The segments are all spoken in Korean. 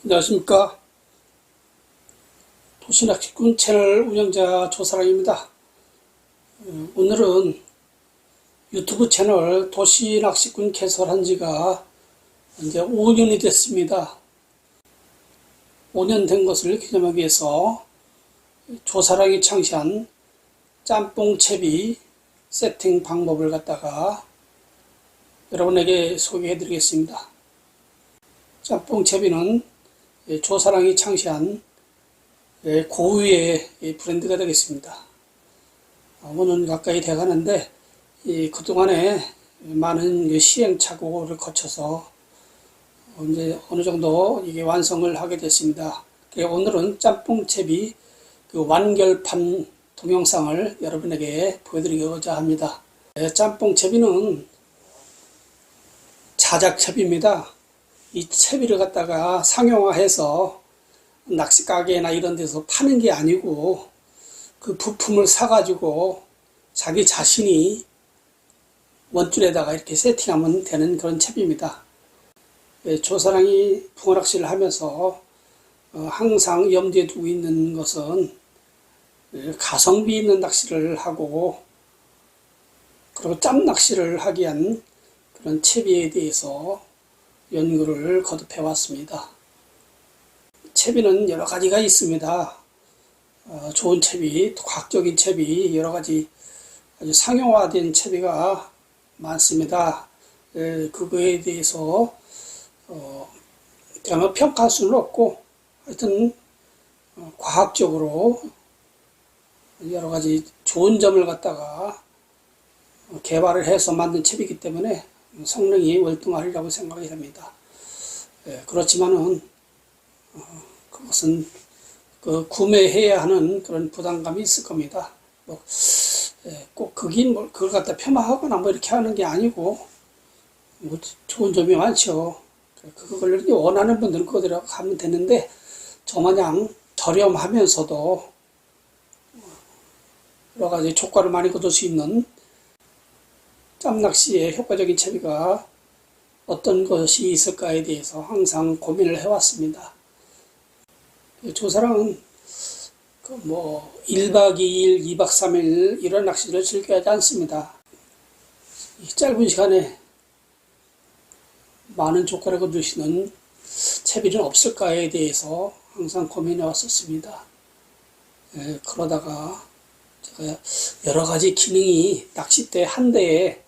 안녕하십니까. 도시낚시꾼 채널 운영자 조사랑입니다. 오늘은 유튜브 채널 도시낚시꾼 개설한 지가 이제 5년이 됐습니다. 5년 된 것을 기념하기 위해서 조사랑이 창시한 짬뽕 채비 세팅 방법을 갖다가 여러분에게 소개해 드리겠습니다. 짬뽕 채비는 조사랑이 창시한 고유의 브랜드가 되겠습니다. 5년 가까이 돼가는데 그동안에 많은 시행착오를 거쳐서 이제 어느 정도 이게 완성을 하게 됐습니다. 오늘은 짬뽕 채비 완결판 동영상을 여러분에게 보여드리고자 합니다. 짬뽕 채비는 자작 채비입니다. 이 채비를 갖다가 상용화해서 낚시가게나 이런 데서 파는 게 아니고 그 부품을 사가지고 자기 자신이 원줄에다가 이렇게 세팅하면 되는 그런 채비입니다. 조사랑이 붕어낚시를 하면서 항상 염두에 두고 있는 것은 가성비 있는 낚시를 하고 그리고 짬낚시를 하기 위한 그런 채비에 대해서 연구를 거듭해 왔습니다. 채비는 여러 가지가 있습니다. 좋은 채비, 과학적인 채비, 여러 가지 아주 상용화된 채비가 많습니다. 그거에 대해서 제가 평가할 수는 없고 하여튼 과학적으로 여러 가지 좋은 점을 갖다가 개발을 해서 만든 채비이기 때문에 성능이 월등하리라고 생각이 됩니다. 그렇지만은 그것은 구매해야 하는 그런 부담감이 있을 겁니다. 꼭 그걸 갖다 폄하하거나 이렇게 하는 게 아니고 좋은 점이 많죠. 그걸 이렇게 원하는 분들은 그거대로 가면 되는데 저마냥 저렴하면서도 여러 가지 효과를 많이 거둘 수 있는 짬낚시의 효과적인 채비가 어떤 것이 있을까에 대해서 항상 고민을 해왔습니다. 조사랑은 1박 2일, 2박 3일 이런 낚시를 즐겨하지 않습니다. 짧은 시간에 많은 효과를 거둘 수 있는 채비는 없을까에 대해서 항상 고민해 왔었습니다. 그러다가 제가 여러 가지 기능이 낚싯대 한 대에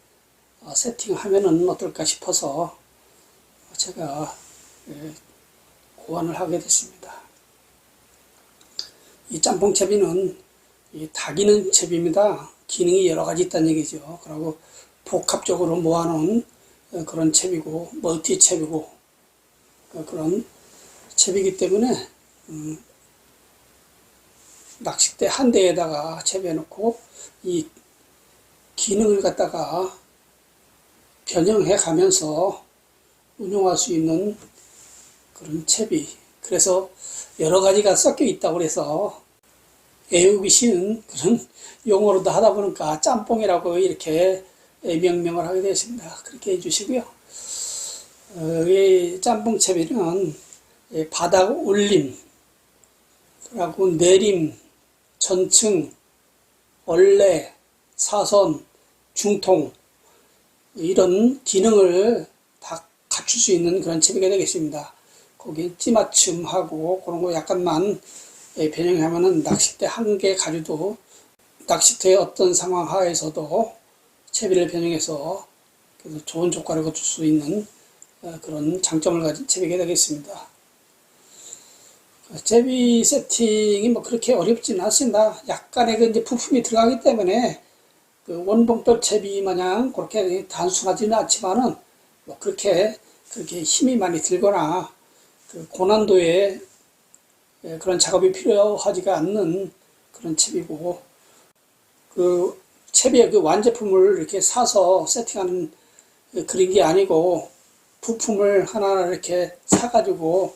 세팅하면은 어떨까 싶어서 제가 고안을 하게 됐습니다. 이 짬뽕 채비는 다기능 채비입니다. 기능이 여러 가지 있다는 얘기죠. 그리고 복합적으로 모아놓은 그런 채비고 멀티 채비고 그런 채비이기 때문에 낚싯대 한 대에다가 채비해 놓고 이 기능을 갖다가 변형해 가면서 운용할 수 있는 그런 채비. 그래서 여러 가지가 섞여 있다고 그래서 애우기 쉬운 그런 용어로도 하다 보니까 짬뽕이라고 이렇게 명명을 하게 되었습니다. 그렇게 해주시고요. 이 짬뽕 채비는 바닥 올림, 그리고 내림, 전층, 얼레, 사선, 중통 이런 기능을 다 갖출 수 있는 그런 채비가 되겠습니다. 거기에 찌맞춤하고 그런 거 약간만 변형하면은 낚싯대 한 개 가지고 낚시터의 어떤 상황 하에서도 채비를 변형해서 좋은 효과를 거둘 수 있는 그런 장점을 가진 채비가 되겠습니다. 채비 세팅이 그렇게 어렵지는 않습니다. 약간의 이제 부품이 들어가기 때문에 원봉돌 채비 마냥 그렇게 단순하지는 않지만은 그렇게 힘이 많이 들거나 고난도의 그런 작업이 필요하지가 않는 그런 채비고 채비의 완제품을 이렇게 사서 세팅하는 그런 게 아니고 부품을 하나하나 이렇게 사가지고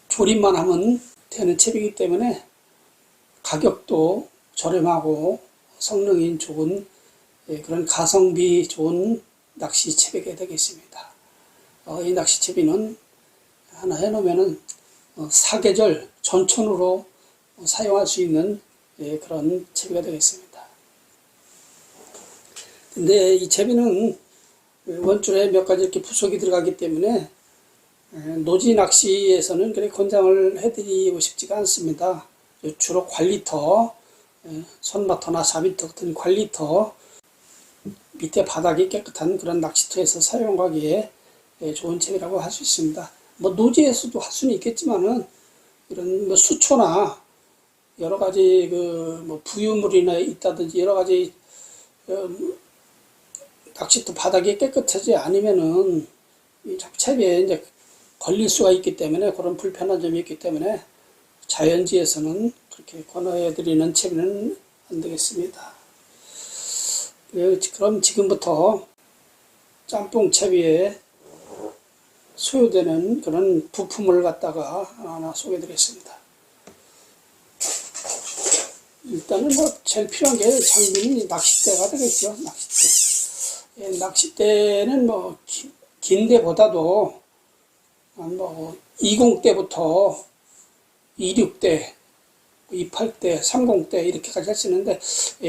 조립만 하면 되는 채비이기 때문에 가격도 저렴하고 성능이 좋은 그런 가성비 좋은 낚시 채비가 되겠습니다. 이 낚시 채비는 하나 해놓으면은 사계절 전천후로 사용할 수 있는 그런 채비가 되겠습니다. 근데 이 채비는 원줄에 몇 가지 이렇게 부속이 들어가기 때문에 노지 낚시에서는 그렇게 권장을 해드리고 싶지가 않습니다. 주로 관리터, 손마터나 자비터 같은 관리터, 밑에 바닥이 깨끗한 그런 낚시터에서 사용하기에 좋은 채비라고 할 수 있습니다. 뭐 노지에서도 할 수는 있겠지만은 이런 뭐 수초나 여러 가지 뭐 부유물이나 있다든지 여러 가지 낚시터 바닥이 깨끗하지 않으면은 채비에 이제 걸릴 수가 있기 때문에 그런 불편한 점이 있기 때문에 자연지에서는 그렇게 권해드리는 채비는 안 되겠습니다. 그럼 지금부터 짬뽕 채비에 소요되는 그런 부품을 갖다가 하나 소개해드리겠습니다. 일단은 뭐 제일 필요한 게 장비는 낚싯대가 되겠죠. 낚싯대. 낚싯대는 뭐 긴 데보다도 뭐 20대부터 26대, 28대, 30대 이렇게까지 할 수 있는데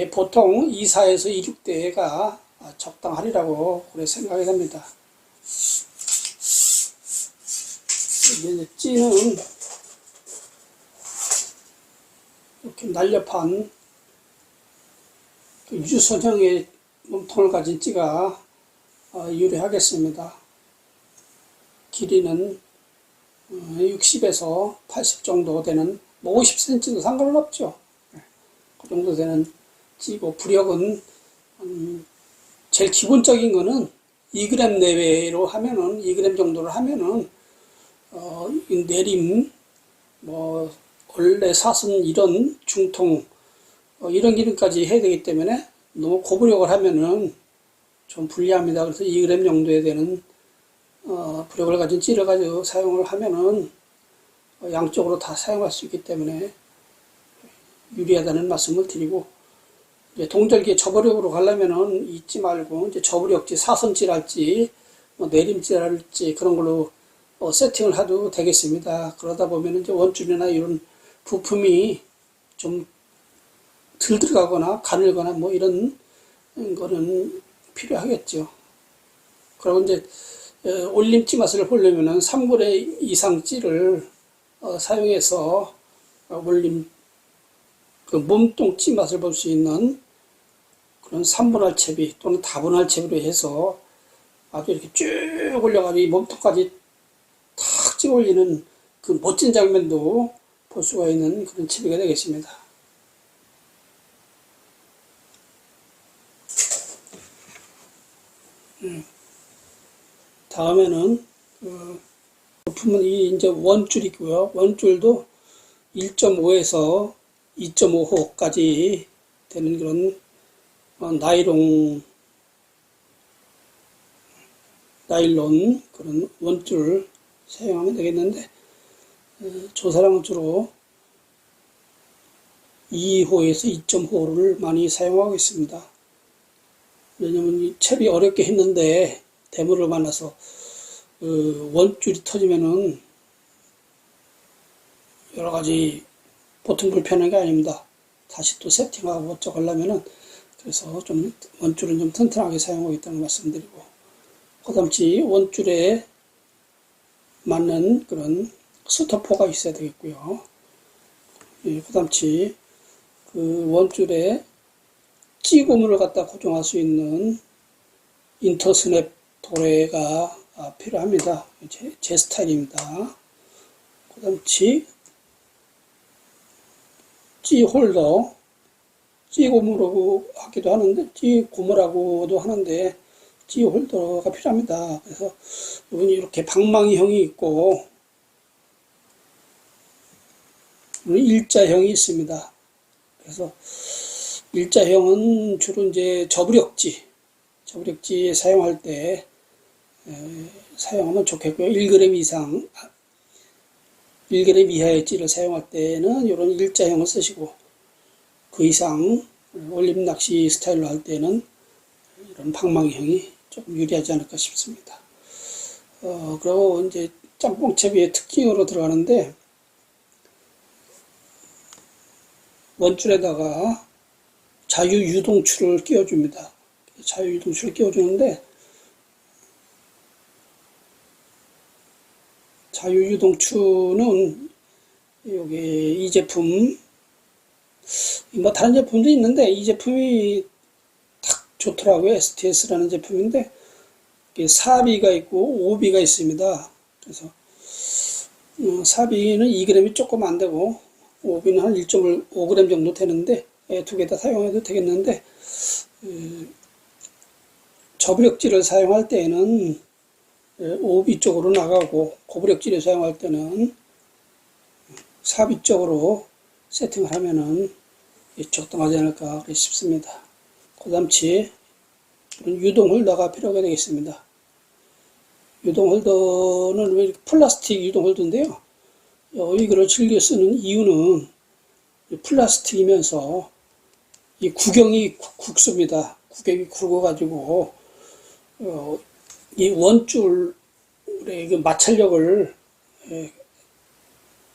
보통 24에서 26대가 적당하리라고 그래 생각이 됩니다. 이제 찌는 이렇게 날렵한 유선형의 몸통을 가진 찌가 유리하겠습니다. 길이는 60에서 80 정도 되는, 뭐 50cm도 상관은 없죠. 그 정도 되는 찌고, 부력은 제일 기본적인 거는 2g 내외로 하면은 2g 정도를 하면은 내림, 뭐 원래 사슴 이런 중통 이런 기능까지 해야 되기 때문에 너무 고부력을 하면은 좀 불리합니다. 그래서 2g 정도에 되는 부력을 가진 찌를 가지고 사용을 하면은 양쪽으로 다 사용할 수 있기 때문에 유리하다는 말씀을 드리고, 이제 동절기에 저부력으로 가려면은 잊지 말고 이제 저부력지, 사선찌랄지 뭐 내림찌랄지 그런 걸로 세팅을 해도 되겠습니다. 그러다 보면 이제 원줄이나 이런 부품이 좀 덜 들어가거나 가늘거나 뭐 이런 거는 필요하겠죠. 그리고 이제 올림찌 맛을 보려면은 3분의 2 이상 찌를 사용해서 올림 그 몸통찌 맛을 볼 수 있는 그런 3분할 채비 또는 다분할 채비로 해서 아주 이렇게 쭉 올려가지고 이 몸통까지 탁 찍어 올리는 그 멋진 장면도 볼 수가 있는 그런 채비가 되겠습니다. 다음에는 부품은 이 이제 원줄이고요. 원줄도 1.5에서 2.5호까지 되는 그런 나일론 그런 원줄 사용하면 되겠는데, 저 사람은 주로 2호에서 2.5호를 많이 사용하고 있습니다. 왜냐면 이 채비 어렵게 했는데 대물을 만나서 원줄이 터지면은 여러 가지 보통 불편한 게 아닙니다. 다시 또 세팅하고 어쩌고 하려면은, 그래서 좀 원줄은 좀 튼튼하게 사용하고 있다는 말씀드리고, 그다음에 원줄에 맞는 그런 스토퍼가 있어야 되겠고요. 그다음에 그 원줄에 찌고무를 갖다 고정할 수 있는 인터스냅 도래가 필요합니다. 제 스타일입니다. 그다음에 찌 홀더, 찌 고무라고 하기도 하는데, 찌 고무라고도 하는데, 찌 홀더가 필요합니다. 그래서 이분이 이렇게 방망이형이 있고, 일자형이 있습니다. 그래서 일자형은 주로 이제 저부력지에 사용할 때 사용하면 좋겠고요. 1g 이상, 1g 이하의 찌를 사용할 때는 이런 일자형을 쓰시고, 그 이상 올림 낚시 스타일로 할 때는 이런 방망이형이 조금 유리하지 않을까 싶습니다. 그리고 이제 짬뽕채비의 특징으로 들어가는데, 원줄에다가 자유유동추를 끼워줍니다. 자유유동추를 끼워주는데, 자유유동추는 여기 이 제품, 뭐 다른 제품도 있는데 이 제품이 딱 좋더라고요. STS라는 제품인데, 사비가 있고 오비가 있습니다. 그래서 사비는 2g이 조금 안 되고 오비는 한 1.5g 정도 되는데, 두 개 다 사용해도 되겠는데, 저부력질을 사용할 때에는 오비 쪽으로 나가고, 고부력질을 사용할 때는 사비 쪽으로 세팅을 하면은 적당하지 않을까 싶습니다. 그다음치 유동 홀더가 필요하게 되겠습니다. 유동 홀더는 왜 플라스틱 유동 홀더인데요. 이거를 즐겨 쓰는 이유는 플라스틱이면서 이 구경이 굵습니다. 구경이 굵어가지고 이 원줄의 그 마찰력을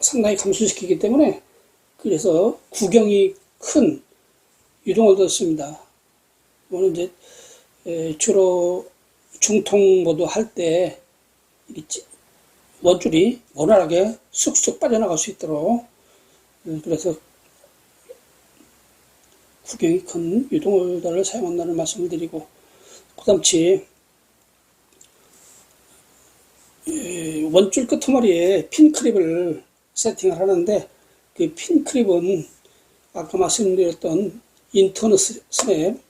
상당히 감소시키기 때문에, 그래서 구경이 큰 유동을 뒀습니다. 이거는 이제 주로 중통보도 할 때 원줄이 원활하게 쑥쑥 빠져나갈 수 있도록, 그래서 구경이 큰 유동홀더를 사용한다는 말씀을 드리고, 그다음치 원줄 끄트머리에 핀크립을 세팅을 하는데, 그 핀크립은 아까 말씀드렸던 인터너 스냅,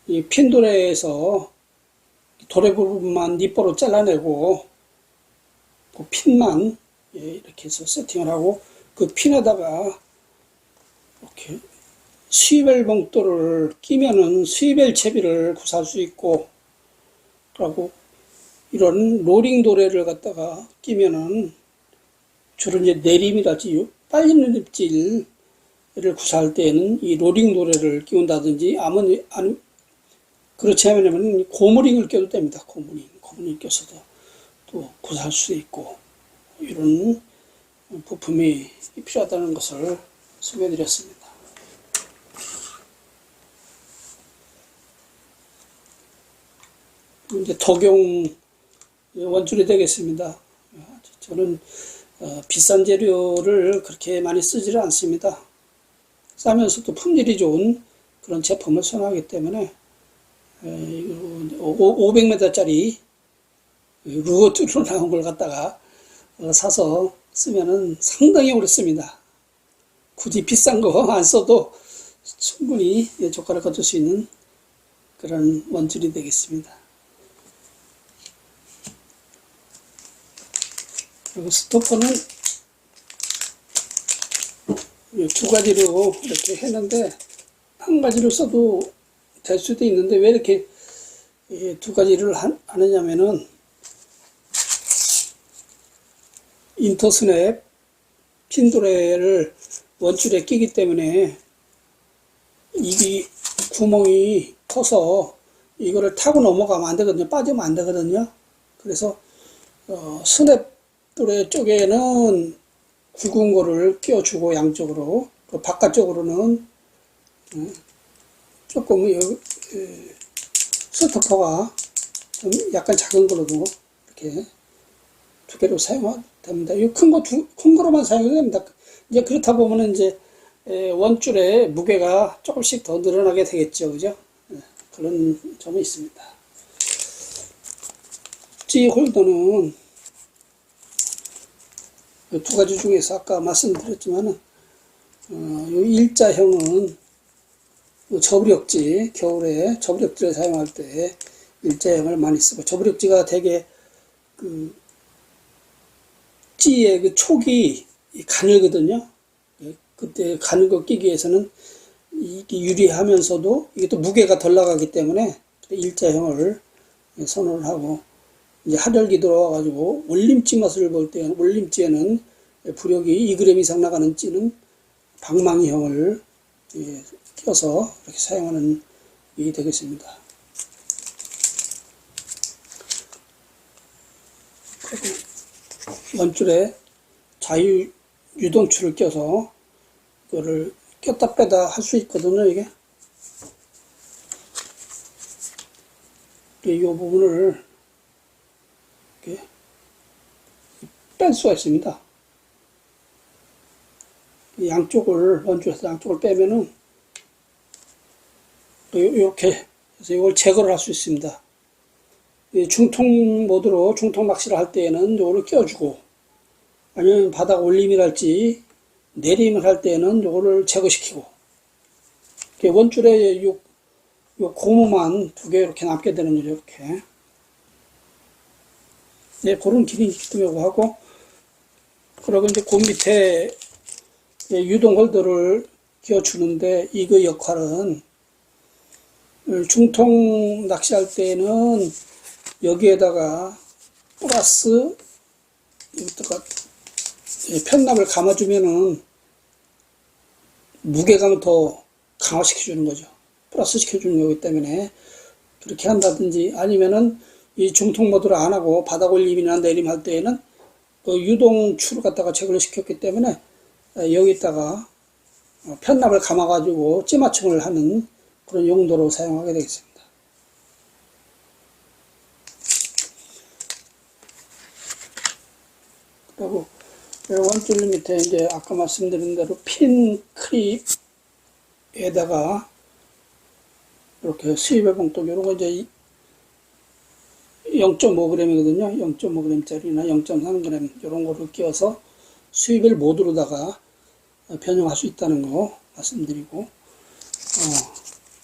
이 핀도레에서 도래 부분만 니뽀로 잘라내고 그 핀만 이렇게 해서 세팅을 하고, 그 핀에다가 이렇게 스위벨 봉돌을 끼면은 스위벨 채비를 구사할 수 있고, 그리고 이런 로링 도래를 갖다가 끼면은 주로 이제 내림이라지 빨리는 립질을 구사할 때에는 이 로링 도래를 끼운다든지, 아니면 그렇지 않으면 고무링을 껴도 됩니다. 고무링 껴서도 또 구사할 수 있고, 이런 부품이 필요하다는 것을 소개해 드렸습니다. 이제 독용 원줄이 되겠습니다. 저는 비싼 재료를 그렇게 많이 쓰지를 않습니다. 싸면서도 품질이 좋은 그런 제품을 선호하기 때문에 500m짜리 루어트로 나온 걸 갖다가 사서 쓰면은 상당히 오래 씁니다. 굳이 비싼 거 안 써도 충분히 효과를 거둘 수 있는 그런 원줄이 되겠습니다. 그리고 스토퍼는 두 가지로 이렇게 했는데, 한 가지로 써도 될 수도 있는데, 왜 이렇게 두 가지를 하느냐면은, 인터스냅 핀도레를 원줄에 끼기 때문에 이 구멍이 커서 이거를 타고 넘어가면 안 되거든요. 빠지면 안 되거든요. 그래서 스냅 도래 쪽에는 굵은 거를 끼워주고, 양쪽으로, 그 바깥쪽으로는 조금 스토퍼가 좀 약간 작은 걸로도 이렇게 두 개로 사용하면 됩니다. 이 큰 거로만 사용해도 됩니다. 이제 그렇다 보면은 이제 원줄의 무게가 조금씩 더 늘어나게 되겠죠, 그죠? 그런 점이 있습니다. 찌 홀더는 두 가지 중에서 아까 말씀드렸지만은, 일자형은 저부력지, 겨울에 저부력지를 사용할 때 일자형을 많이 쓰고, 저부력지가 되게 찌의 그 촉이 가늘거든요. 그때 가는 거 끼기 위해서는 이게 유리하면서도 이게 또 무게가 덜 나가기 때문에 일자형을 선호를 하고, 이제 하절기 들어와가지고 올림찌 맛을 볼 때, 올림찌에는 부력이 2g 이상 나가는 찌는 방망이형을 껴서 이렇게 사용하는 일이 되겠습니다. 원줄에 자유 유동줄을 껴서 이거를 꼈다 빼다 할 수 있거든요. 이게 이 부분을 이렇게 뺄 수가 있습니다. 양쪽을 원줄에서 양쪽을 빼면은 이렇게 해서 이걸 제거를 할 수 있습니다. 중통 모드로 중통 낚시를 할 때에는 이거를 껴주고, 아니면 바닥 올림이랄지 내림을 할 때는 요거를 제거시키고, 원줄에 요 고무만 두 개 이렇게 남게 되는 거죠. 이렇게. 네, 그런 기능이 있기 때문에 하고, 그리고 이제 그 밑에 유동 홀더를 끼워주는데, 이거 역할은 중통 낚시할 때는 여기에다가 플러스 여기다가 편납을 감아주면은 무게감을 더 강화시켜주는 거죠. 플러스 시켜주는 거기 때문에 그렇게 한다든지, 아니면은 이 중통 모드를 안 하고 바닥 올림이나 내림 할 때에는 그 유동줄을 갖다가 제거를 시켰기 때문에 여기다가 편납을 감아가지고 찌맞춤을 하는 그런 용도로 사용하게 되겠습니다. 그리고 원줄 밑에 이제 아까 말씀드린 대로 핀 크립에다가 이렇게 수입의 봉독, 이런 거 이제 0.5g이거든요. 0.5g짜리나 0.3g 이런 거를 끼워서 수입을 모드로다가 변형할 수 있다는 거 말씀드리고,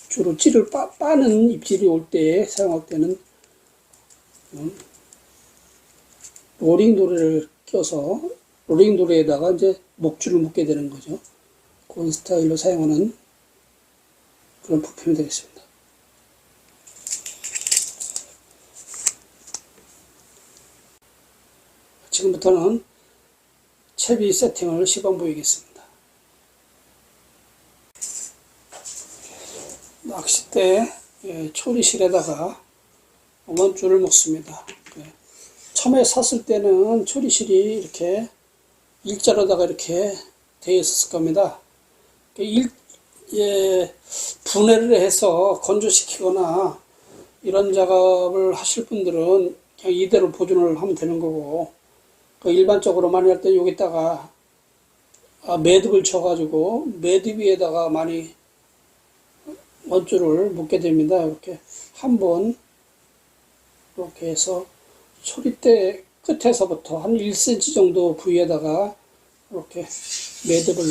주로 찌를 빠는 입질이 올 때 사용할 때는 로링 도레를 껴서 로링 도레에다가 이제 목줄을 묶게 되는 거죠. 그런 스타일로 사용하는 그런 부품이 되겠습니다. 지금부터는 채비 세팅을 시범 보이겠습니다. 낚싯대 초리실에다가 원줄을 묶습니다. 처음에 샀을 때는 초리실이 이렇게 일자로다가 이렇게 되어 있었을 겁니다. 분해를 해서 건조시키거나 이런 작업을 하실 분들은 그냥 이대로 보존을 하면 되는 거고, 일반적으로 많이 할 때 여기다가 매듭을 쳐가지고 매듭 위에다가 많이 원줄을 묶게 됩니다. 이렇게 한번 이렇게 해서 소리대 끝에서부터 한 1cm 정도 부위에다가 이렇게 매듭을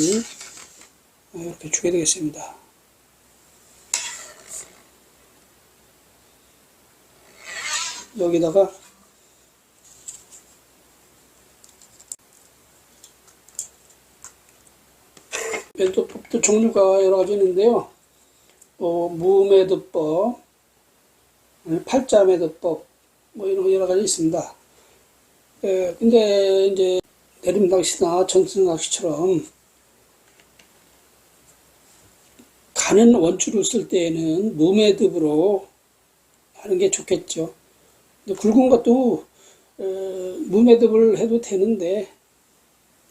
이렇게 주게 되겠습니다. 여기다가 매듭법도 종류가 여러 가지 있는데요. 무매듭법, 팔자 매듭법, 이런 거 여러 가지 있습니다. 근데 이제 내림 낚시나 전투 낚시처럼 가는 원줄을 쓸 때에는 무매듭으로 하는 게 좋겠죠. 근데 굵은 것도 무매듭을 해도 되는데,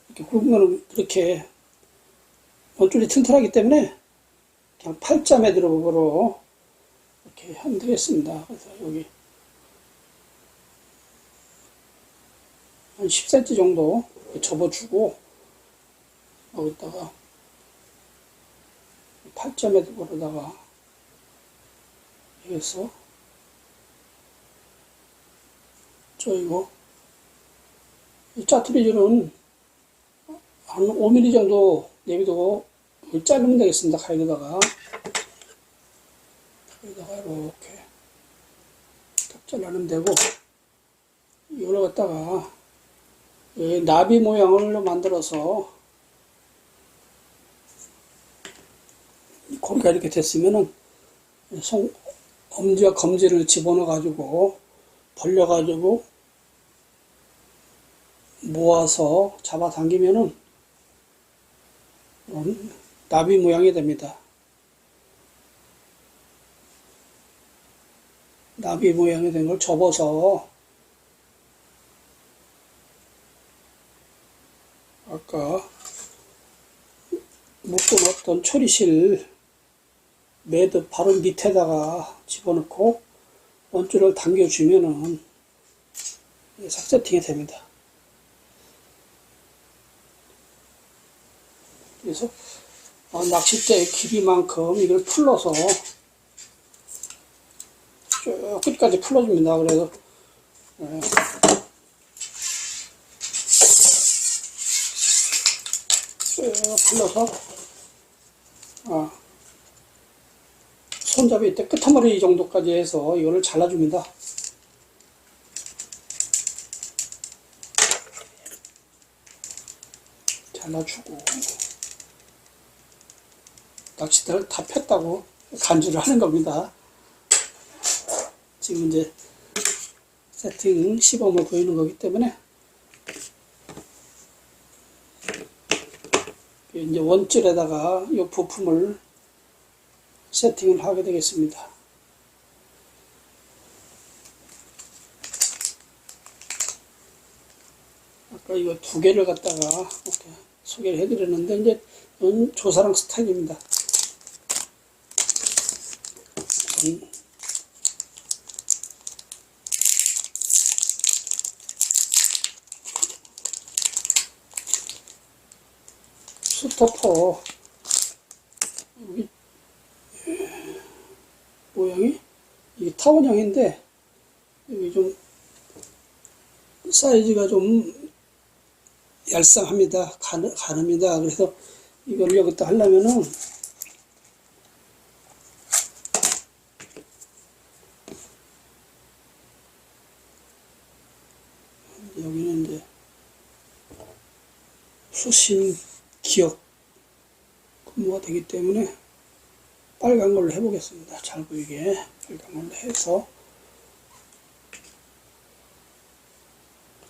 이렇게 굵은 거는 그렇게 원줄이 튼튼하기 때문에 그냥 팔자 매듭으로 이렇게 하면 되겠습니다. 그래서 여기 한 10cm 정도 접어주고, 여기다가 팔자 매듭으로다가 해서 조이고, 이 짜투리줄은 한 5mm 정도 내비두고 자르면 되겠습니다. 가위에다가 이렇게 딱 잘라내면 되고, 이걸 갖다가 나비 모양을 만들어서 고리가 이렇게 됐으면은 엄지와 검지를 집어넣어 가지고 벌려 가지고 모아서 잡아당기면은 나비 모양이 됩니다. 나비 모양이 된 걸 접어서 또는 어떤 처리실 매듭 바로 밑에다가 집어넣고 원줄을 당겨주면은 싹 세팅이 됩니다. 그래서 낚싯대의 길이만큼 이걸 풀러서 쭉 끝까지 풀어줍니다. 그래서 쭉 풀러서 손잡이 때 끝머리 정도까지 해서 이거를 잘라줍니다. 잘라주고 낚싯대를 다 폈다고 간주를 하는 겁니다. 지금 이제 세팅 시범을 보이는 거기 때문에 이제 원줄에다가 이 부품을 세팅을 하게 되겠습니다. 아까 이거 두 개를 갖다가 이렇게 소개를 해드렸는데 이제 이건 조사랑 스타일입니다. 스토퍼 여기 모양이 이게 타원형인데 여기 좀 사이즈가 좀 얄쌍합니다. 가릅니다. 그래서 이걸 여기다 하려면은 여기는 이제 수심 기억 근무가 되기 때문에 빨간 걸로 해보겠습니다. 잘 보이게 빨간 걸로 해서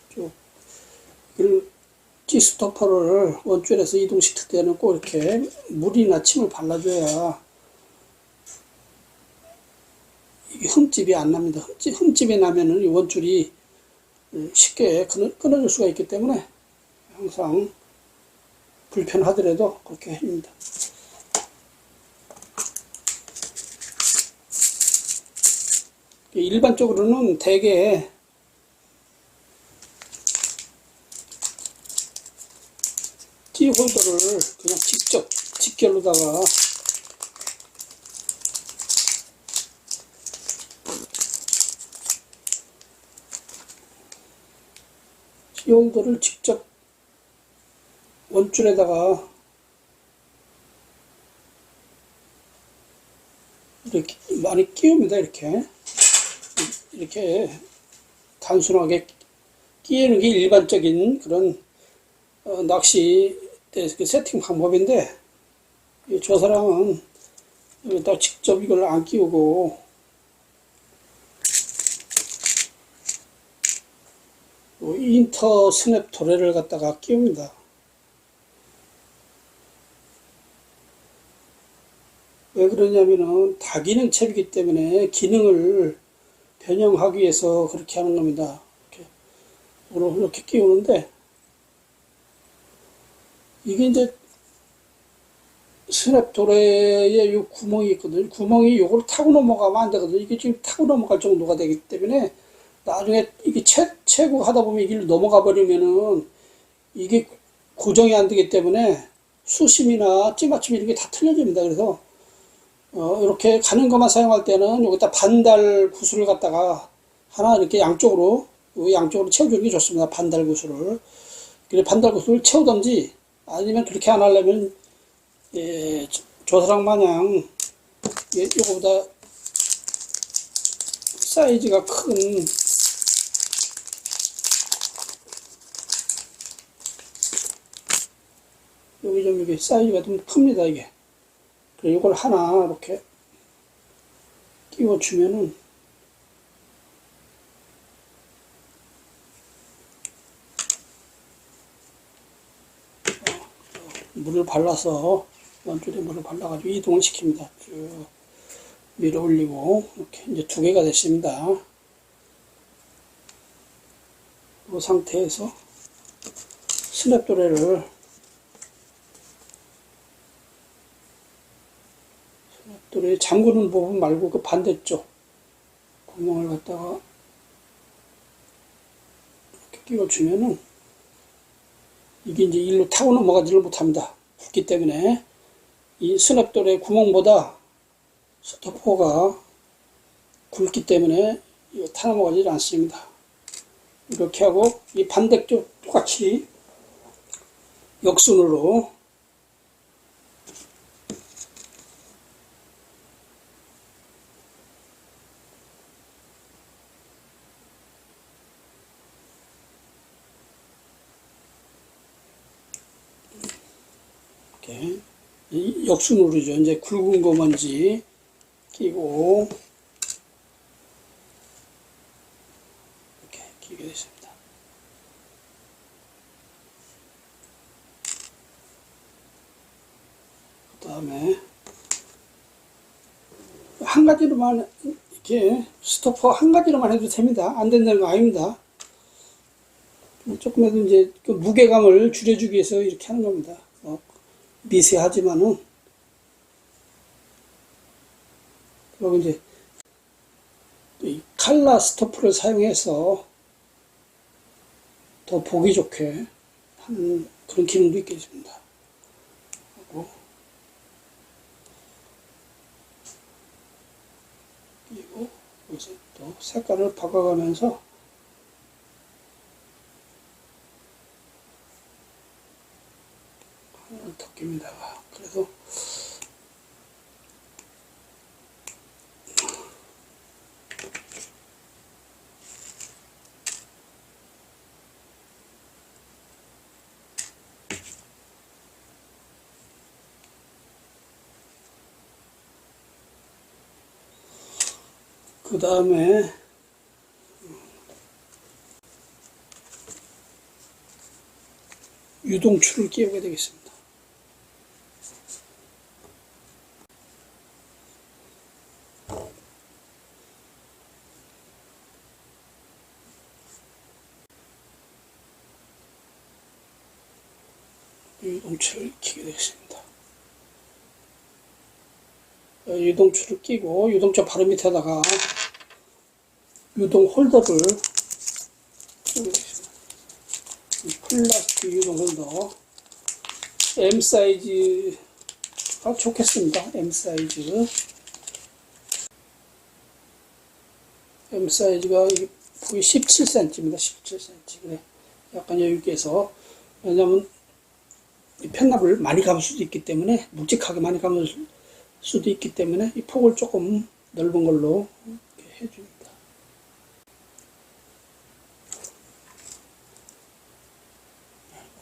쭉 G스토퍼를 원줄에서 이동시킬 때는 꼭 이렇게 물이나 침을 발라줘야 이게 흠집이 안 납니다. 흠집이 나면은 이 원줄이 쉽게 끊어질 수가 있기 때문에 항상 불편하더라도 그렇게 해줍니다. 일반적으로는 대개 찌홀더를 그냥 직접 직결로다가 찌홀더를 직접 원줄에다가 이렇게 많이 끼웁니다. 이렇게 단순하게 끼우는 게 일반적인 그런 낚시 때 세팅 방법인데 저 사람은 여기다 직접 이걸 안 끼우고 인터 스냅 도래를 갖다가 끼웁니다. 왜 그러냐면은 다기능 첩이기 때문에 기능을 변형하기 위해서 그렇게 하는 겁니다. 이렇게 끼우는데 이게 이제 스냅 도래에 요 구멍이 있거든요. 구멍이 요걸 타고 넘어가면 안 되거든요. 이게 지금 타고 넘어갈 정도가 되기 때문에 나중에 이게 채고 하다 보면 이게 넘어가 버리면은 이게 고정이 안 되기 때문에 수심이나 찌맞춤 이런 게 다 틀려집니다. 그래서 이렇게 가는 것만 사용할 때는 여기다 반달 구슬을 갖다가 하나 이렇게 양쪽으로 채워주는 게 좋습니다. 반달 구슬을. 그래서 반달 구슬을 채우든지 아니면 그렇게 안 하려면 조사랑 마냥 요거보다 사이즈가 큰 여기 사이즈가 좀 큽니다. 이게. 그리고 이걸 하나 이렇게 끼워주면은 물을 발라서 원줄에 물을 발라가지고 이동을 시킵니다. 쭉 밀어 올리고 이렇게 이제 두 개가 됐습니다. 이 상태에서 스냅도레를 스냅돌에 잠그는 부분 말고 그 반대쪽 구멍을 갖다가 이렇게 끼워주면은 이게 이제 일로 타고 넘어가지를 못합니다. 굵기 때문에 이 스냅돌의 구멍보다 스토퍼가 굵기 때문에 이거 타 넘어가지 않습니다. 이렇게 하고 이 반대쪽 똑같이 역순으로 이렇게 이 역순으로죠. 이제 굵은 거 먼지 끼고 이렇게 끼게 됐습니다. 그 다음에 한 가지로만 이렇게 스토퍼 한 가지로만 해도 됩니다. 안 된다는 거 아닙니다. 조금이라도 이제 그 무게감을 줄여주기 위해서 이렇게 하는 겁니다. 미세하지만은 그리고 이제 이 칼라 스토프를 사용해서 더 보기 좋게 하는 그런 기능도 있겠습니다. 그리고 여기서 또 색깔을 바꿔가면서 하나를 더 낍니다가 그래서 그 다음에 유동줄을 끼우게 되겠습니다. 유동줄을 끼게 되겠습니다. 유동줄을 끼고 유동줄 바로 밑에다가 유동 홀더를 끼게 되겠습니다. 플라스틱 유동 홀더 M 사이즈가 좋겠습니다. M 사이즈가 거의 17cm입니다. 17cm. 그래. 약간 여유 있게 해서 왜냐면 이 편납을 많이 감을 수도 있기 때문에 묵직하게 많이 감을 수도 있기 때문에 이 폭을 조금 넓은 걸로 이렇게 해줍니다.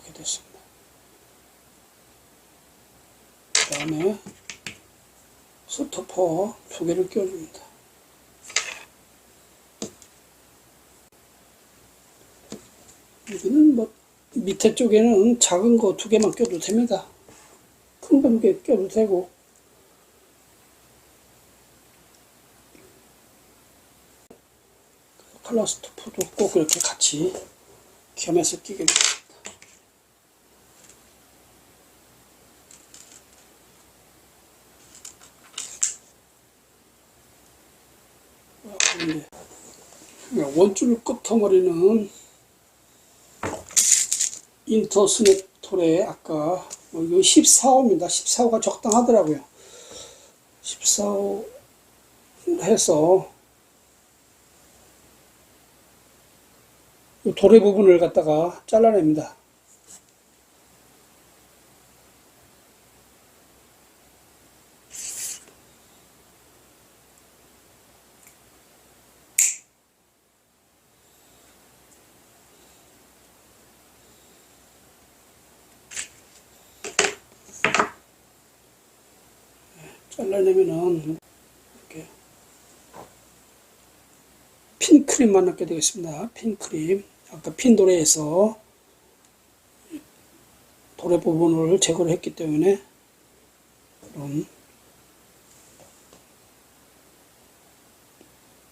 이렇게 됐습니다. 그 다음에 스토퍼 2개를 끼워줍니다. 여기는 뭐 밑에 쪽에는 작은 거 2개만 껴도 됩니다. 큰 거 껴도 되고 칼라 스토프도 꼭 이렇게 같이 겸해서 끼게 됩니다. 원줄 끝머리는 인터 스냅톨에 아까 이거 14호입니다. 14호가 적당하더라고요. 14호 해서 도래 부분을 갖다가 잘라냅니다. 잘라내면은 이렇게 핀크림만 넣게 되겠습니다. 핀크림. 아까 핀도레에서 도래 부분을 제거를 했기 때문에 그럼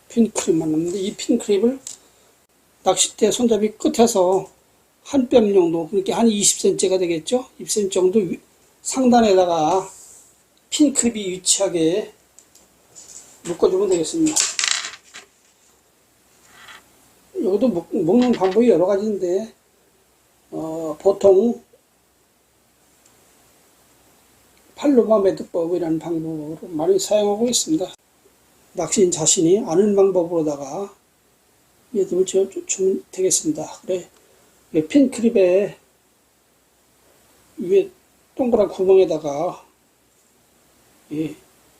핀크림만 넣는데 이 핀크림을 낚싯대 손잡이 끝에서 한 뼘 정도, 그러니까 한 20cm가 되겠죠? 20cm 정도 상단에다가 핀 크립이 위치하게 묶어주면 되겠습니다. 여기도 묶는 방법이 여러 가지인데 보통 팔로마 매듭법이라는 방법으로 많이 사용하고 있습니다. 낚시인 자신이 아는 방법으로다가 매듭을 지어주면 되겠습니다. 그래, 핀 크립에 위에 동그란 구멍에다가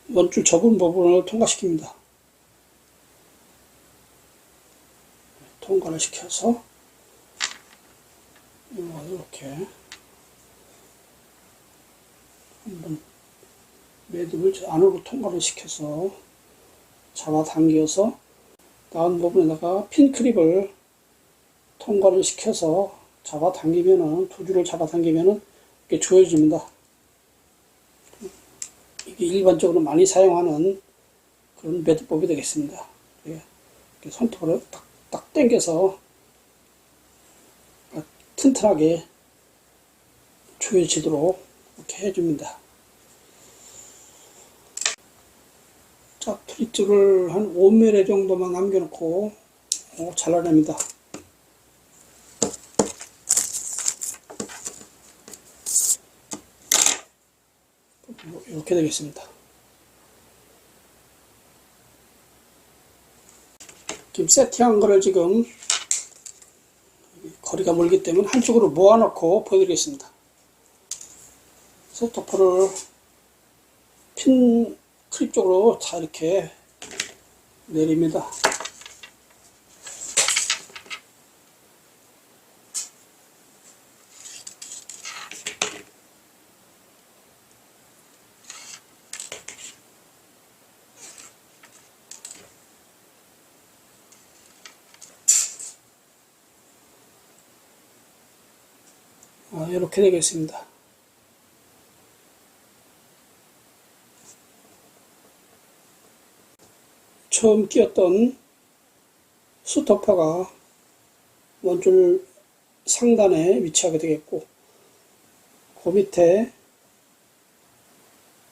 원줄 접은 부분을 통과시킵니다. 통과를 시켜서 이렇게 한번 매듭을 안으로 통과를 시켜서 잡아당겨서 나온 부분에다가 핀 크립을 통과를 시켜서 잡아당기면은, 두 줄을 잡아당기면은 이렇게 조여집니다. 이게 일반적으로 많이 사용하는 그런 매듭법이 되겠습니다. 이렇게 손톱으로 딱 당겨서 튼튼하게 조여지도록 이렇게 해줍니다. 자, 프릿줄을 한 5mm 정도만 남겨놓고 잘라냅니다. 이렇게 되겠습니다. 지금 세팅한 거를 지금 거리가 멀기 때문에 한쪽으로 모아놓고 보여드리겠습니다. 스토퍼를 핀 크립 쪽으로 다 이렇게 내립니다. 이렇게 되겠습니다. 처음 끼웠던 스토퍼가 원줄 상단에 위치하게 되겠고, 그 밑에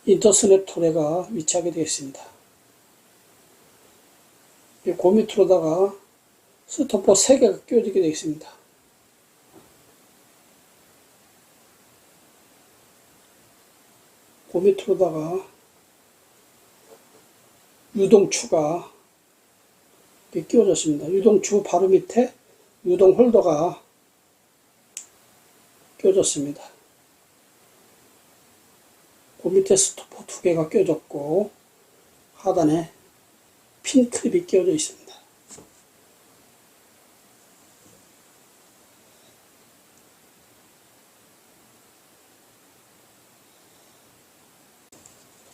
인터스냅 토레가 위치하게 되겠습니다. 그 밑으로다가 스토퍼 3개가 끼워지게 되겠습니다. 그 밑으로다가 유동추가 이렇게 끼워졌습니다. 유동추 바로 밑에 유동 홀더가 끼워졌습니다. 그 밑에 스토퍼 2개가 끼워졌고, 하단에 핀 크립이 끼워져 있습니다.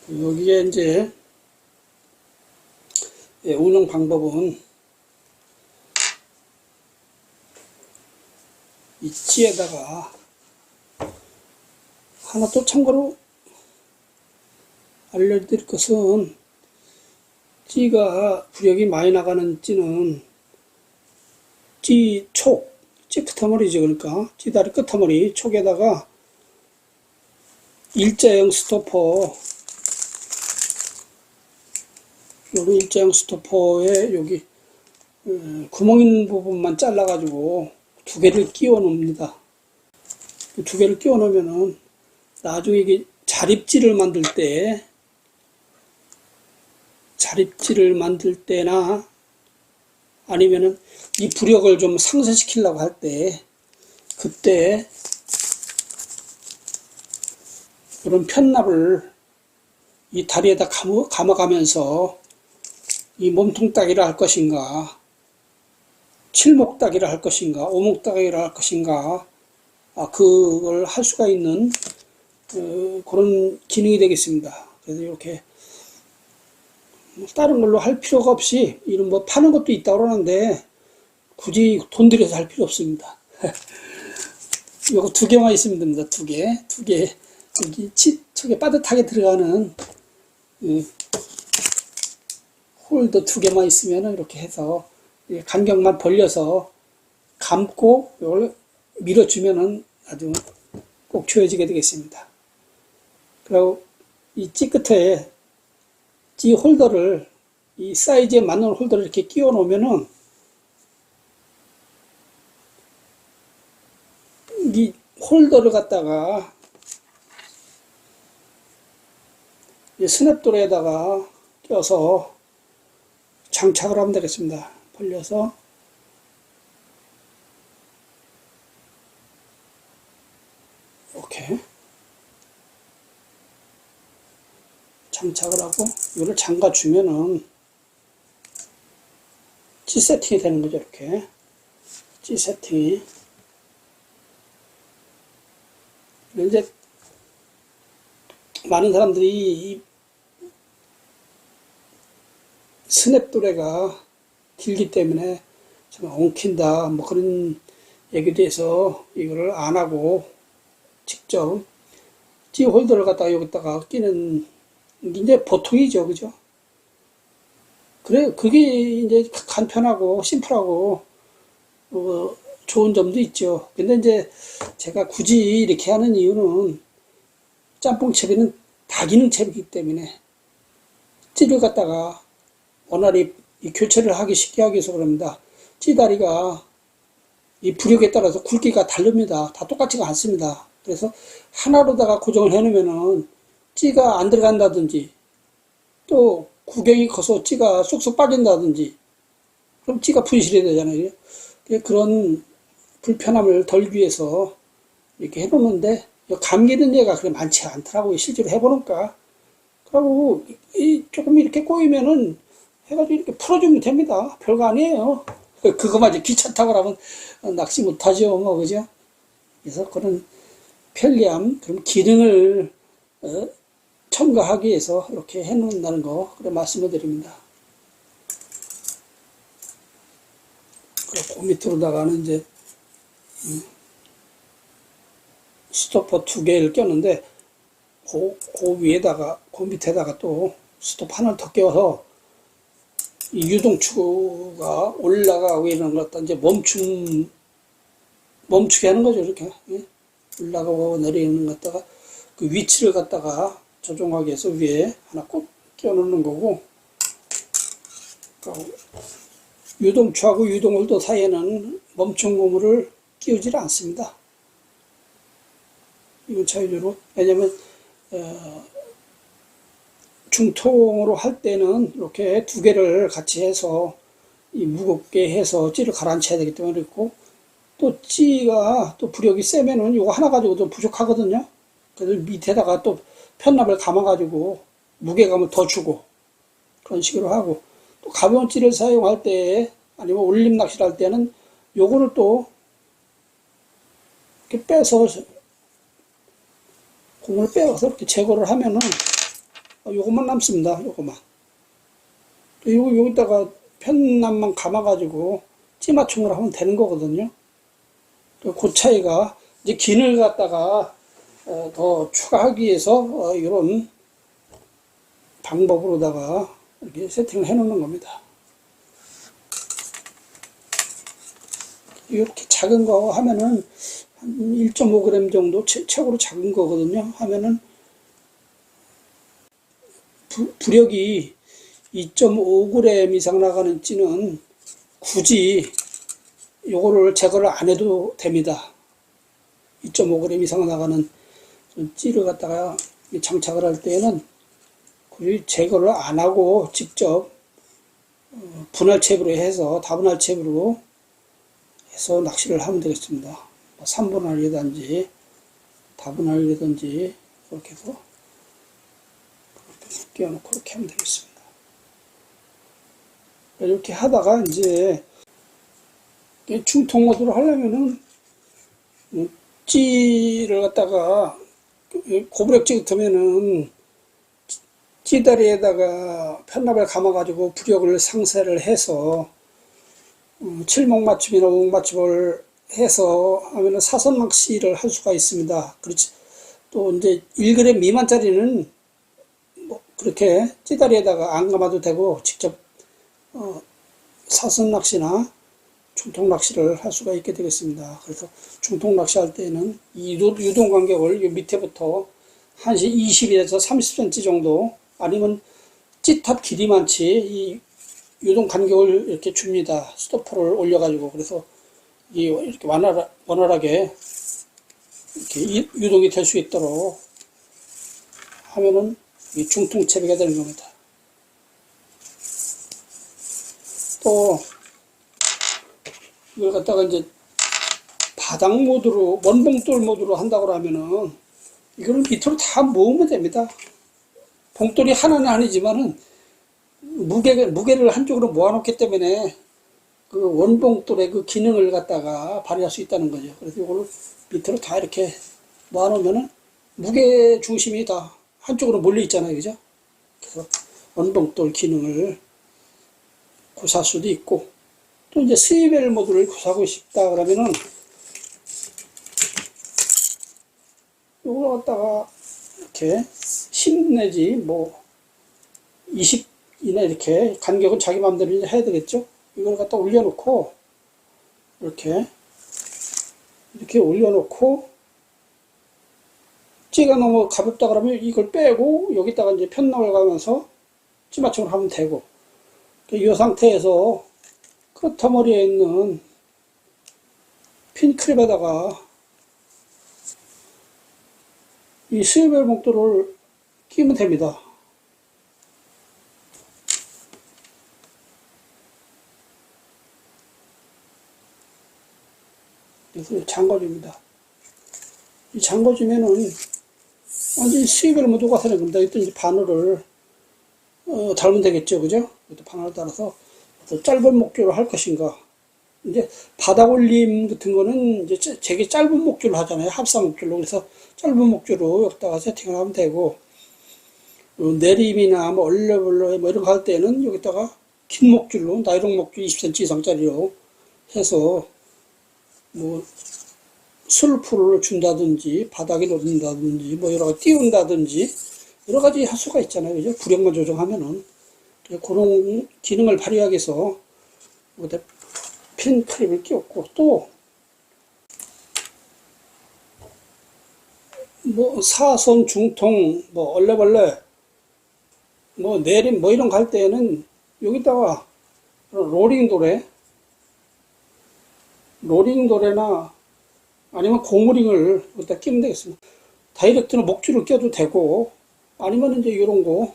여기에 이제 운영 방법은 이 찌에다가 하나 또 참고로 알려드릴 것은, 찌가 부력이 많이 나가는 찌는 찌 촉, 찌 끝머리죠. 그러니까 찌다리 끝머리 촉에다가 일자형 스토퍼, 여기 일자형 스토퍼에 여기 구멍 있는 부분만 잘라가지고 2개를 끼워 놓습니다. 2개를 끼워 놓으면은 나중에 이게 자립지를 만들 때나 아니면은 이 부력을 좀 상쇄시키려고 할 때, 그때 이런 편납을 이 다리에다 감아가면서 이 몸통 따기를 할 것인가, 칠목 따기를 할 것인가, 오목 따기를 할 것인가, 그걸 할 수가 있는 그런 기능이 되겠습니다. 그래서 이렇게 다른 걸로 할 필요가 없이, 이런 뭐 파는 것도 있다고 그러는데 굳이 돈 들여서 할 필요 없습니다. 이거 2개만 있으면 됩니다. 2개. 여기 촉에 빠듯하게 들어가는 홀더 2개만 있으면 이렇게 해서 간격만 벌려서 감고 이걸 밀어주면은 아주 꼭 조여지게 되겠습니다. 그리고 이 찌 끝에 찌 홀더를, 이 사이즈에 맞는 홀더를 이렇게 끼워 놓으면은 이 홀더를 갖다가 이 스냅돌에다가 껴서 장착을 하면 되겠습니다. 벌려서 이렇게 장착을 하고 이거를 잠가 주면은 찌 세팅이 되는 거죠. 이렇게 찌 세팅이. 이제 많은 사람들이 이 스냅도레가 길기 때문에 정말 엉킨다 뭐 그런 얘기도 해서 이거를 안 하고 직접 찌 홀더를 갖다가 여기다가 끼는 게 이제 보통이죠. 그죠? 그래, 그게 이제 간편하고 심플하고 좋은 점도 있죠. 근데 이제 제가 굳이 이렇게 하는 이유는 짬뽕 채비는 다기능 채비이기 때문에 찌를 갖다가 원활히 교체를 하기 쉽게 하기 위해서 그럽니다. 찌다리가 이 부력에 따라서 굵기가 다릅니다. 다 똑같지가 않습니다. 그래서 하나로다가 고정을 해 놓으면은 찌가 안 들어간다든지 또 구경이 커서 찌가 쏙쏙 빠진다든지 그럼 찌가 분실이 되잖아요. 그런 불편함을 덜기 위해서 이렇게 해 놓는데 감기는 얘가 그렇게 많지 않더라고요. 실제로 해보니까. 그리고 조금 이렇게 꼬이면은 해가지고 이렇게 풀어주면 됩니다. 별거 아니에요. 그거만 이제 귀찮다고 하면 낚시 못하죠. 뭐, 그죠? 그래서 그런 편리함, 그런 기능을 첨가하기 위해서 이렇게 해 놓는다는 거, 그래 말씀을 드립니다. 그리고 그 밑으로다가는 이제, 스토퍼 2개를 꼈는데, 그 위에다가, 그 밑에다가 또 스토퍼 하나를 더 끼워서, 이 유동추가 올라가고 이런 것 갖다 이제 멈추게 하는 거죠, 이렇게. 예? 올라가고 내리는 것 갖다가, 그 위치를 갖다가 조종하기 위해서 위에 하나 꼭 끼워 놓는 거고, 유동추하고 유동홀더 사이에는 멈춘 고무를 끼우질 않습니다. 이건 자유로. 왜냐면, 중통으로 할 때는 이렇게 두 개를 같이 해서 이 무겁게 해서 찌를 가라앉혀야 되기 때문에 그렇고, 또 찌가 또 부력이 세면은 이거 하나 가지고도 부족하거든요. 그래서 밑에다가 또 편납을 감아가지고 무게감을 더 주고 그런 식으로 하고, 또 가벼운 찌를 사용할 때 아니면 올림 낚시를 할 때는 요거를 또 이렇게 빼서 고무를 빼서 이렇게 제거를 하면은 요것만 남습니다. 요것만. 여기다가 편납만 감아가지고 찌 맞춤을 하면 되는 거거든요. 그 차이가 이제 기능을 갖다가 더 추가하기 위해서 이런 방법으로다가 이렇게 세팅을 해 놓는 겁니다. 이렇게 작은 거 하면은 한 1.5g 정도 최고로 작은 거거든요. 하면은 부력이 2.5g 이상 나가는 찌는 굳이 요거를 제거를 안 해도 됩니다. 2.5g 이상 나가는 찌를 갖다가 장착을 할 때에는 굳이 제거를 안 하고 직접 분할체비로 해서 다분할체비로 해서 낚시를 하면 되겠습니다. 3분할이라든지 다분할이라든지 그렇게 해서 끼워놓고 이렇게 하면 되겠습니다. 이렇게 하다가 이제 중통 모드로 하려면은 찌를 갖다가 고부력찌 같으면은 찌다리에다가 편납을 감아가지고 부력을 상쇄를 해서 7목 맞춤이나 5목 맞춤을 해서 하면은 사선 낚시를 할 수가 있습니다. 그렇지. 또 이제 1g 미만짜리는 뭐 그렇게 찌다리에다가 안 감아도 되고 직접 사선 낚시나 중통 낚시를 할 수가 있게 되겠습니다. 그래서 중통 낚시 할 때는 이 유동 간격을 이 밑에부터 한 20에서 30cm 정도, 아니면 찌탑 길이만치 이 유동 간격을 이렇게 줍니다. 스토퍼를 올려가지고. 그래서 이렇게 원활하게 이렇게 유동이 될 수 있도록 하면은 이 중통채비가 되는 겁니다. 또 이걸 갖다가 이제 바닥 모드로, 원봉돌 모드로 한다고 하면은 이거는 밑으로 다 모으면 됩니다. 봉돌이 하나는 아니지만은 무게를 한쪽으로 모아놓기 때문에 그 원봉돌의 그 기능을 갖다가 발휘할 수 있다는 거죠. 그래서 이걸 밑으로 다 이렇게 모아놓으면은 무게 중심이 다 한쪽으로 몰려 있잖아요. 그죠? 그래서 원봉돌 기능을 구사할 수도 있고, 또 이제 스위벨 모드를 구사하고 싶다 그러면은 이걸 갖다가 이렇게 10 내지 뭐 20 이내 이렇게 간격은 자기 마음대로 해야 되겠죠. 이걸 갖다 올려놓고 이렇게 올려놓고, 찌가 너무 가볍다 그러면 이걸 빼고 여기다가 이제 편나가면서 찌맞춤을 하면 되고, 이 상태에서 크로터머리에 있는 핀 클립에다가 이 스위벨 봉돌을 끼면 됩니다. 그래서 잠궈줍니다. 이 잠궈주면은 완전히 스위벨 모드가 되는 겁니다. 이때 이제 바늘을 달면 되겠죠, 그죠? 바늘을 달아서 또 짧은 목줄을 할 것인가. 이제 바닥 올림 같은 거는 이제 되게 짧은 목줄로 하잖아요. 합사 목줄로. 그래서 짧은 목줄로 여기다가 세팅을 하면 되고, 내림이나 뭐 얼레벌레 뭐 이런 거 할 때는 여기다가 긴 목줄로, 나이롱 목줄 20cm 이상짜리로 해서 뭐 슬프를 준다든지 바닥에 놓는다든지 뭐 여러 가지 띄운다든지 여러 가지 할 수가 있잖아요. 그죠? 구력만 조정하면은. 그런 기능을 발휘하기 위해서 핀 클립을 끼웠고, 또 뭐 사선, 중통, 뭐 얼레벌레, 뭐 내림 뭐 이런 거 할 때는 여기다가 로링도레나 아니면 고무링을 여기다 끼면 되겠습니다. 다이렉트로 목줄을 껴도 되고, 아니면 이제 이런 거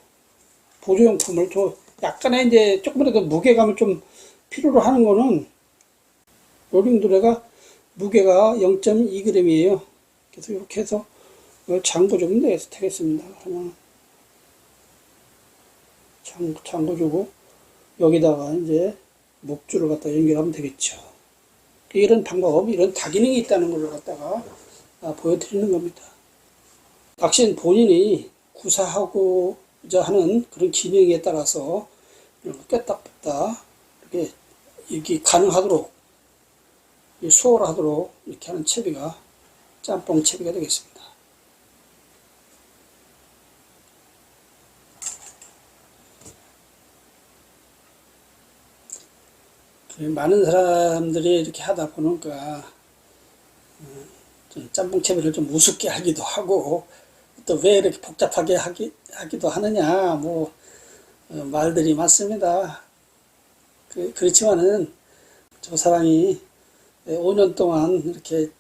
보조용품을 또 약간의 이제 조금이라도 무게감을 좀 필요로 하는 거는, 로링도레가 무게가 0.2g이에요. 그래서 이렇게 해서 이걸 잠궈주면 되겠습니다. 그냥 잠궈주고 여기다가 이제 목줄을 갖다 연결하면 되겠죠. 이런 방법, 이런 다기능이 있다는 걸 갖다가 보여드리는 겁니다. 낚시는 본인이 구사하고자 하는 그런 기능에 따라서 이런 거 꼈다 뺐다 이렇게 가능하도록, 수월하도록 이렇게 하는 채비가 짬뽕 채비가 되겠습니다. 많은 사람들이 이렇게 하다 보니까 짬뽕 채비를 좀 우습게 하기도 하고, 또 왜 이렇게 복잡하게 하기도 하느냐, 뭐 말들이 많습니다. 그렇지만은 저 사람이 5년 동안 이렇게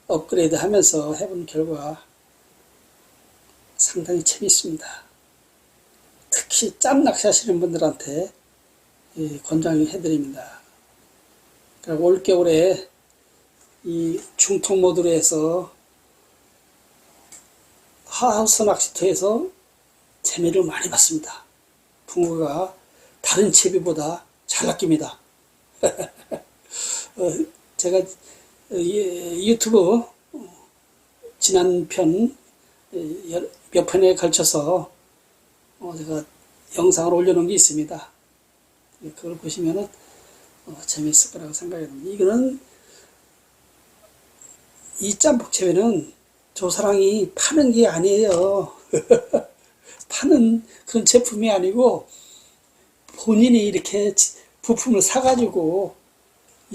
업그레이드 하면서 해본 결과 상당히 재밌습니다. 특히 짬 낚시하시는 분들한테 권장해드립니다. 그리고 올겨울에 이 중통 모드로 해서 하우스 낚시터에서 재미를 많이 봤습니다. 붕어가 다른 채비보다 잘 낚입니다. 제가 유튜브 지난 편 몇 편에 걸쳐서 제가 영상을 올려놓은 게 있습니다. 그걸 보시면은 재미있을 거라고 생각이 듭니다. 이거는, 이 짬뽕 채비는 조사랑이 파는 게 아니에요. 파는 그런 제품이 아니고 본인이 이렇게 부품을 사가지고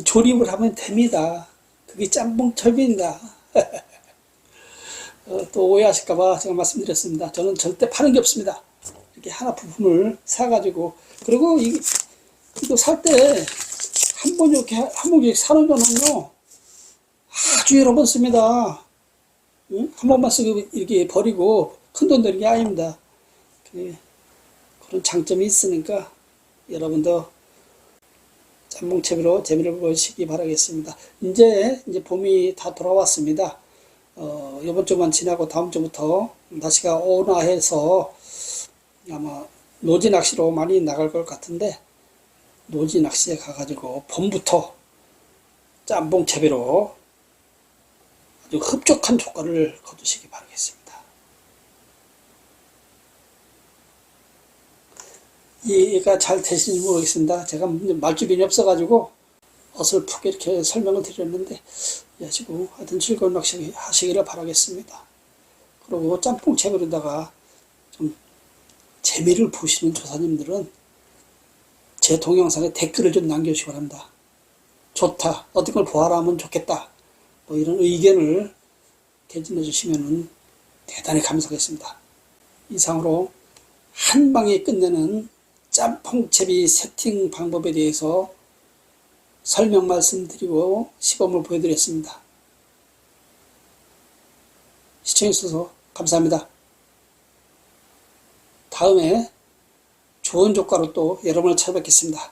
조립을 하면 됩니다. 그게 짬뽕 채비입니다. 또 오해하실까봐 제가 말씀드렸습니다. 저는 절대 파는 게 없습니다. 이렇게 하나 부품을 사가지고, 그리고 이거 살 때 한 번 이렇게, 한 번 이렇게 사놓으면요, 아주 여러 번 씁니다. 응? 한 번만 쓰고 이렇게 버리고 큰 돈 들이는 게 아닙니다. 그런 장점이 있으니까 여러분도 짬뽕채비로 재미를 보시기 바라겠습니다. 이제 봄이 다 돌아왔습니다. 이번 주만 지나고 다음 주부터 날씨가 온화해서 아마 노지 낚시로 많이 나갈 것 같은데, 노지 낚시에 가가지고 봄부터 짬뽕채비로 아주 흡족한 효과를 거두시기 바라겠습니다. 이해가 잘 되시는지 모르겠습니다. 제가 말주변이 없어가지고 어설프게 이렇게 설명을 드렸는데, 이해하시고 하여튼 즐거운 낚시 하시기를 바라겠습니다. 그리고 짬뽕채비로다가 좀 재미를 보시는 조사님들은 제 동영상에 댓글을 좀 남겨주시기 바랍니다. 좋다, 어떤 걸 보아라 하면 좋겠다, 뭐 이런 의견을 개진해 주시면 대단히 감사하겠습니다. 이상으로 한 방에 끝내는 짬뽕채비 세팅 방법에 대해서 설명 말씀드리고 시범을 보여드렸습니다. 시청해주셔서 감사합니다. 다음에 좋은 조과로 또 여러분을 찾아뵙겠습니다.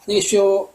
안녕히 계십시오.